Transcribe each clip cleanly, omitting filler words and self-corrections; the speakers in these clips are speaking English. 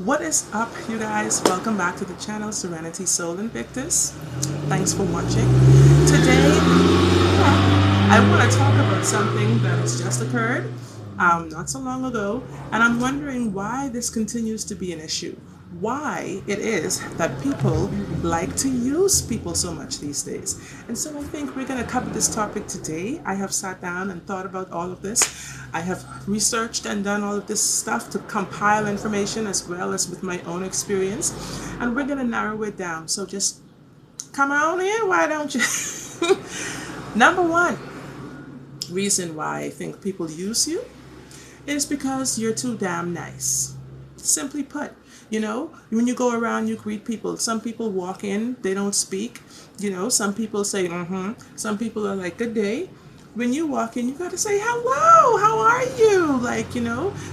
What is up, you guys? Welcome back to the channel Serenity Soul Invictus. Thanks for watching. Today, I want to talk about something that has just occurred not so long ago, and I'm wondering why this continues to be an issue. Why it is that people like to use people so much these days. And so I think we're going to cover this topic today. I have sat down and thought about all of this. I have researched and done all of this stuff to compile information as well as with my own experience. And we're going to narrow it down. So just come on in, why don't you? Number one reason why I think people use you is because you're too damn nice. Simply put, when you go around, you greet people. Some people walk in, they don't speak. Some people say, Some people are like, good day. When you walk in, you got to say, hello, how are you?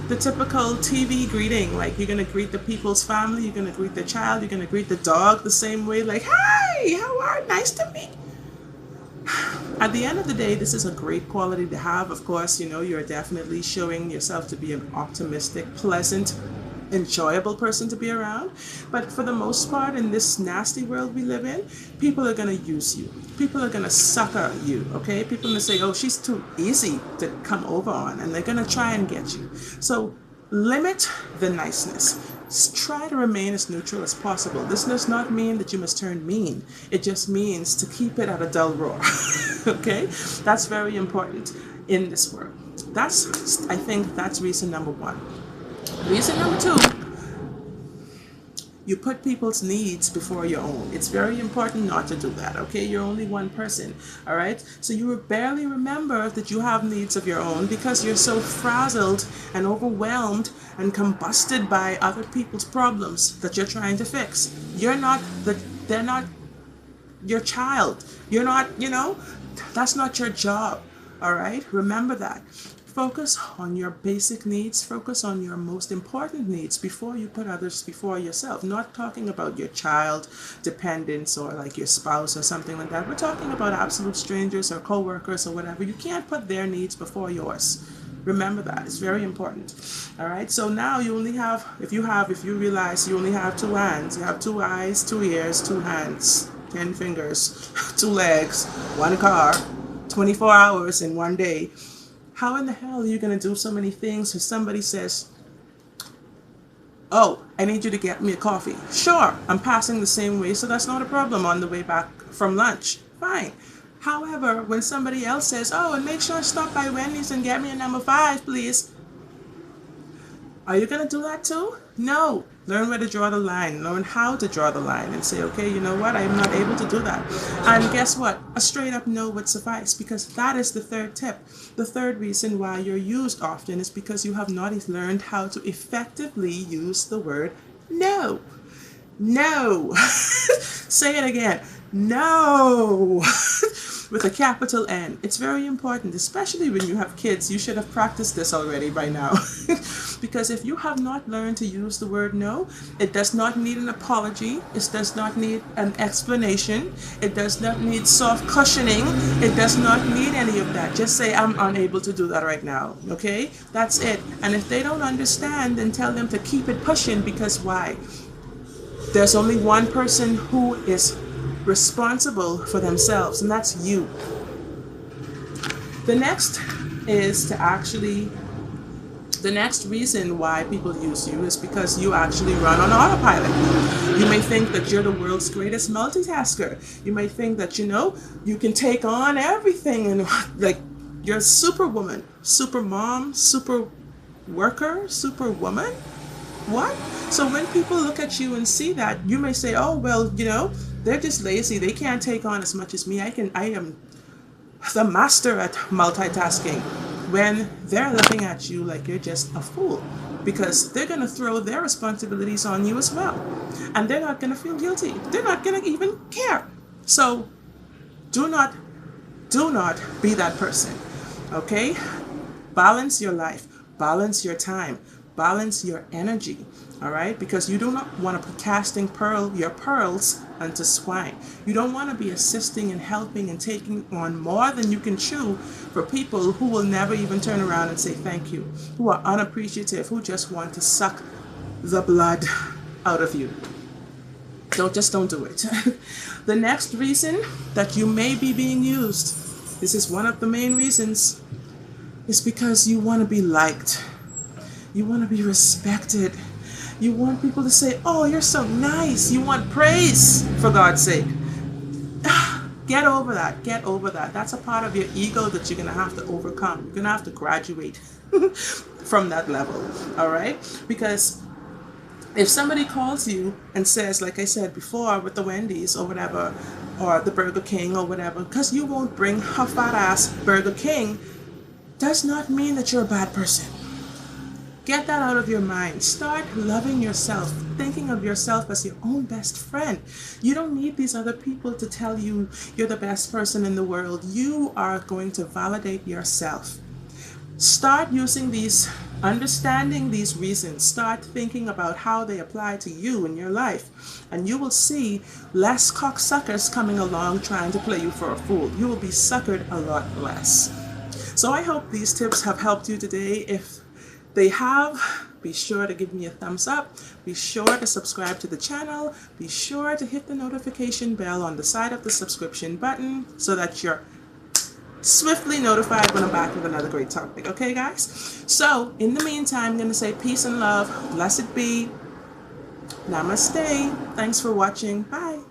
The typical TV greeting. Like, you're going to greet the people's family, you're going to greet the child, you're going to greet the dog the same way. Like, hi, how are you? Nice to meet you. At the end of the day, this is a great quality to have. Of course, you're definitely showing yourself to be an optimistic, pleasant, enjoyable person to be around. But for the most part, in this nasty world we live in, people are going to use you. People are going to sucker you, okay? People are going to say, oh, she's too easy to come over on, and they're going to try and get you. So limit the niceness. Try to remain as neutral as possible. This does not mean that you must turn mean. It just means to keep it at a dull roar, okay? That's very important in this world. I think that's reason number one. Reason number two, you put people's needs before your own. It's very important not to do that, okay? You're only one person, all right? So you barely remember that you have needs of your own because you're so frazzled and overwhelmed and combusted by other people's problems that you're trying to fix. They're not your child. You're not, that's not your job, all right? Remember that. Focus on your basic needs. Focus on your most important needs before you put others before yourself. Not talking about your child, dependents, or like your spouse or something like that. We're talking about absolute strangers or co-workers or whatever. You can't put their needs before yours. Remember that. It's very important. All right. So now you only have, if you realize you only have two hands, you have two eyes, two ears, two hands, 10 fingers, two legs, one car, 24 hours in one day. How in the hell are you going to do so many things if somebody says, oh, I need you to get me a coffee? Sure, I'm passing the same way, so that's not a problem on the way back from lunch. Fine. However, when somebody else says, oh, and make sure I stop by Wendy's and get me a number 5, please. Are you going to do that too? No. Learn where to draw the line. Learn how to draw the line and say, okay, you know what? I am not able to do that. And guess what? A straight up no would suffice, because that is the third tip. The third reason why you're used often is because you have not learned how to effectively use the word no. No. Say it again. No. With a capital N. It's very important, especially when you have kids. You should have practiced this already by now. Because if you have not learned to use the word no, it does not need an apology. It does not need an explanation. It does not need soft cushioning. It does not need any of that. Just say, I'm unable to do that right now. Okay? That's it. And if they don't understand, then tell them to keep it pushing, because why? There's only one person who is responsible for themselves, and that's you. The next reason why people use you is because you actually run on autopilot. You may think that you're the world's greatest multitasker. You may think that, you can take on everything, and like you're superwoman, super mom, super worker, superwoman. What? So when people look at you and see that, you may say, oh, well, they're just lazy. They can't take on as much as me. I am the master at multitasking. When they're looking at you like you're just a fool, because they're going to throw their responsibilities on you as well. And they're not going to feel guilty. They're not going to even care. So do not be that person. Okay? Balance your life. Balance your time. Balance your energy, all right? Because you do not want to be casting your pearls into swine. You don't want to be assisting and helping and taking on more than you can chew for people who will never even turn around and say thank you, who are unappreciative, who just want to suck the blood out of you. Don't do it. The next reason that you may be being used, this is one of the main reasons, is because you want to be liked. You want to be respected. You want people to say, oh, you're so nice. You want praise, for God's sake. Get over that. Get over that. That's a part of your ego that you're going to have to overcome. You're going to have to graduate from that level. All right? Because if somebody calls you and says, like I said before with the Wendy's or whatever, or the Burger King or whatever, because you won't bring a fat ass Burger King, does not mean that you're a bad person. Get that out of your mind. Start loving yourself, thinking of yourself as your own best friend. You don't need these other people to tell you you're the best person in the world. You are going to validate yourself. Start using these, understanding these reasons. Start thinking about how they apply to you in your life. And you will see less cocksuckers coming along trying to play you for a fool. You will be suckered a lot less. So I hope these tips have helped you today. If they have, be sure to give me a thumbs up. Be sure to subscribe to the channel. Be sure to hit the notification bell on the side of the subscription button so that you're swiftly notified when I'm back with another great topic. Okay, guys? So, in the meantime, I'm going to say peace and love. Blessed be. Namaste. Thanks for watching. Bye.